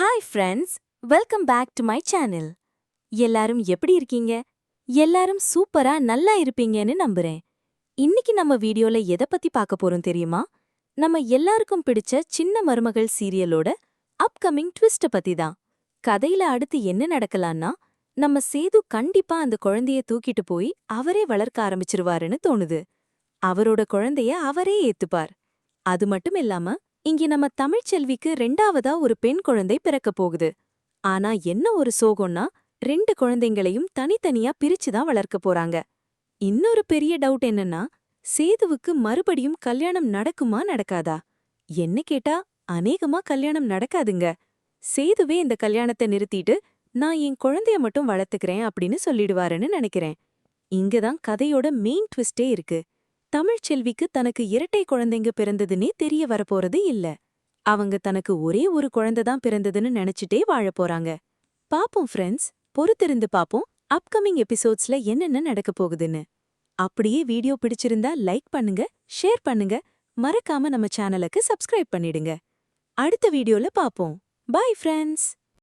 Hi friends, welcome back to my channel. எல்லாரும் எப்படி இருக்கீங்க? எல்லாரும் சூப்பரா நல்லா இருப்பீங்கன்னு நம்புறேன். இன்னைக்கு நம்ம வீடியோல எதை பத்தி பார்க்க போறோம் தெரியுமா? நம்ம எல்லாருக்கும் பிடிச்ச சின்ன மருமகள் சீரியலோட அப்கமிங் ட்விஸ்ட பத்தி தான். கதையில அடுத்து என்ன நடக்கலான்னா, நம்ம சேது கண்டிப்பா அந்த குழந்தைய தூக்கிட்டு போய் அவரே வளர்க்க ஆரம்பிச்சிருவாருன்னு தோணுது. அவரோட குழந்தைய அவரே ஏத்துப்பார். அது மட்டும் இல்லாம இங்க நம்ம தமிழ்ச்செல்விக்கு 2வதா ஒரு பெண் குழந்தை பிறக்கப் போகுது. ஆனா என்ன ஒரு சோகம்னா 2 குழந்தைங்களையும் தனித்தனியா பிரிச்சு தான் வளர்க்க போறாங்க. இன்னொரு பெரிய டவுட் என்னன்னா, சேதுவுக்கு மறுபடியும் கல்யாணம் நடக்குமா நடக்காதா? என்ன கேட்டா அநேகமா கல்யாணம் நடக்காதுங்க. சேதுவே இந்த கல்யாணத்தை நிறுத்திட்டு நான் என் குழந்தைய மட்டும் வளர்த்துக்கிறேன் அப்படின்னு சொல்லிடுவாருன்னு நினைக்கிறேன். இங்கதான் கதையோட மெயின் ட்விஸ்டே இருக்கு. தமிழ்ச்செல்விக்கு தனக்கு இரட்டை குழந்தைங்க பிறந்ததுன்னே தெரிய வரப்போறது இல்ல. அவங்க தனக்கு ஒரே ஒரு குழந்தை தான் பிறந்ததுன்னு நினைச்சிட்டே வாழப் போறாங்க. பாப்போம் ஃப்ரெண்ட்ஸ், பொறுத்திருந்து பாப்போம் அப்கமிங் எபிசோட்ஸ்ல என்னென்ன நடக்க போகுதுன்னு. அப்படியே வீடியோ பிடிச்சிருந்தா லைக் பண்ணுங்க, ஷேர் பண்ணுங்க, மறக்காம நம்ம சேனலுக்கு சப்ஸ்கிரைப் பண்ணிடுங்க. அடுத்த வீடியோல பாப்போம். Bye friends.